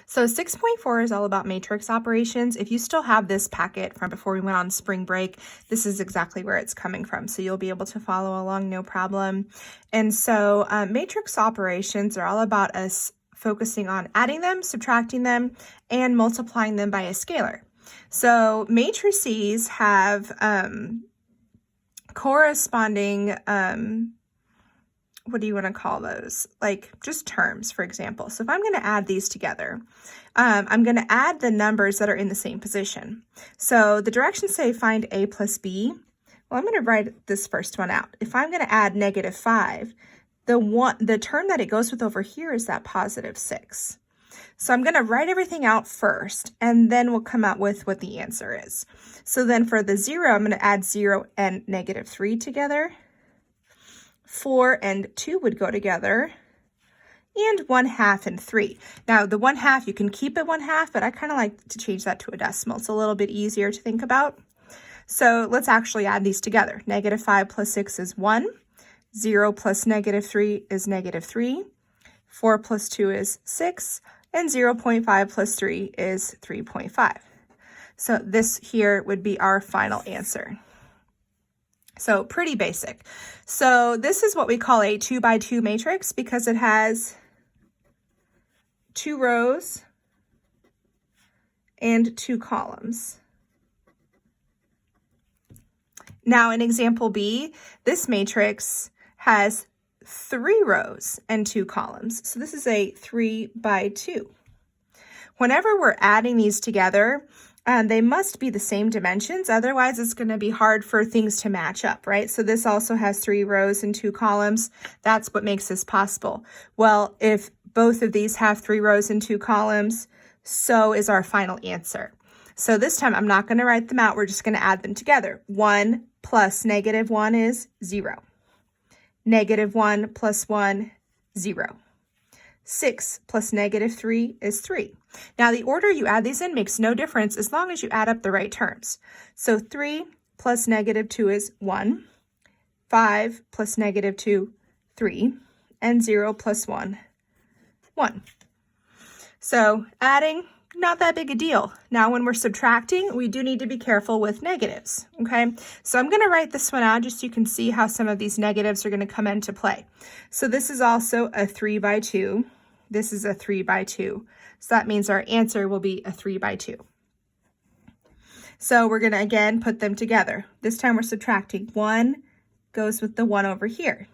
So 6.4 is all about matrix operations. If you still have this packet from before we went on spring break, this is exactly where it's coming from. So you'll be able to follow along, no problem. And so matrix operations are all about us focusing on adding them, subtracting them, and multiplying them by a scalar. So matrices have corresponding what do you want to call those? Like just terms, for example. So if I'm going to add these together, I'm going to add the numbers that are in the same position. So the directions say find a plus b. Well, I'm going to write this first one out. If I'm going to add -5, the term that it goes with over here is that +6. So I'm going to write everything out first, and then we'll come out with what the answer is. So then for the 0, I'm going to add 0 and -3 together. 4 and 2 would go together, and 1/2 and 3. Now the 1/2, you can keep it 1/2, but I kind of like to change that to a decimal. It's a little bit easier to think about. So let's actually add these together. -5 plus 6 is 1. 0 plus -3 is -3. 4 plus 2 is 6. And 0.5 plus 3 is 3.5. So this here would be our final answer. So pretty basic. So this is what we call a 2x2 matrix because it has 2 rows and 2 columns. Now in example B, this matrix has 3 rows and 2 columns. So this is a 3x2. Whenever we're adding these together, they must be the same dimensions. Otherwise, it's going to be hard for things to match up, right? So this also has 3 rows and 2 columns. That's what makes this possible. Well, if both of these have 3 rows and 2 columns, so is our final answer. So this time, I'm not going to write them out. We're just going to add them together. 1 plus -1 is 0. -1 plus 1, 0. 6 plus -3 is 3. Now, the order you add these in makes no difference as long as you add up the right terms. So 3 plus -2 is 1. 5 plus -2, 3. And 0 plus 1, 1. So adding, not that big a deal. Now, when we're subtracting, we do need to be careful with negatives, okay? So I'm going to write this one out just so you can see how some of these negatives are going to come into play. So this is also a 3x2. This is a 3x2. So that means our answer will be a 3x2. So we're going to, again, put them together. This time we're subtracting. 1 goes with the 1 over here.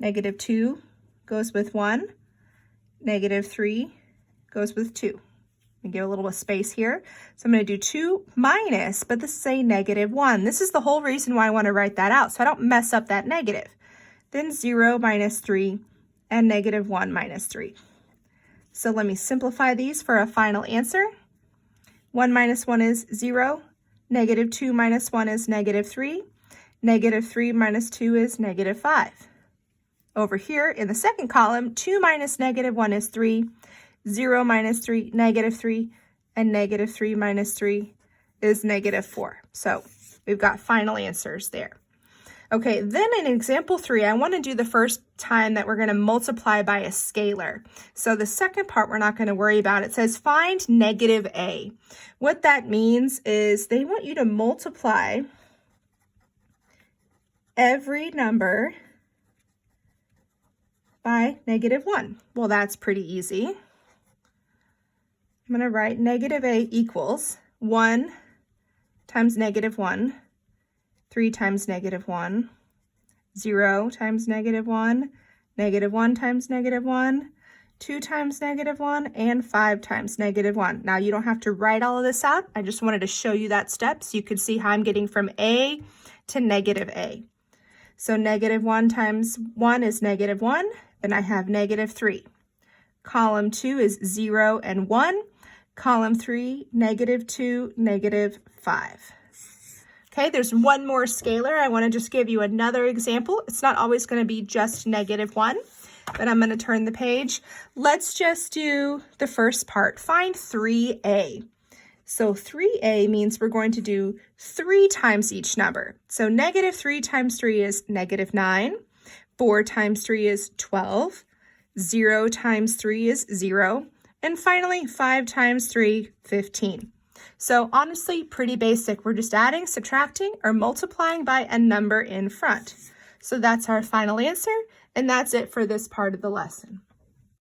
-2 goes with 1. -3 goes with 2. Let me give a little bit of space here. So I'm going to do 2 minus, but this is a -1. This is the whole reason why I want to write that out, so I don't mess up that negative. Then 0 minus 3 and -1 minus 3. So let me simplify these for a final answer. 1 minus 1 is 0. -2 minus 1 is -3. -3 minus 2 is -5. Over here in the second column, 2 minus -1 is 3. 0 minus 3, -3, and -3 minus 3 is -4. So we've got final answers there. Okay, then in example 3, I want to do the first time that we're going to multiply by a scalar. So the second part we're not going to worry about. It says find -a. What that means is they want you to multiply every number by -1. Well, that's pretty easy. I'm going to write -a equals 1 times -1, 3 times -1, 0 times -1, -1 times -1, 2 times -1, and 5 times -1. Now, you don't have to write all of this out. I just wanted to show you that step so you could see how I'm getting from a to -a. So -1 times 1 is -1. Then I have -3. Column 2 is 0 and 1. Column 3, -2, -5. Okay, there's one more scalar. I want to just give you another example. It's not always going to be just -1, but I'm going to turn the page. Let's just do the first part. Find 3a. So 3a means we're going to do 3 times each number. So -3 times 3 is -9. 4 times 3 is 12. 0 times 3 is 0. And finally, 5 times 3, 15. So honestly, pretty basic. We're just adding, subtracting, or multiplying by a number in front. So that's our final answer, and that's it for this part of the lesson.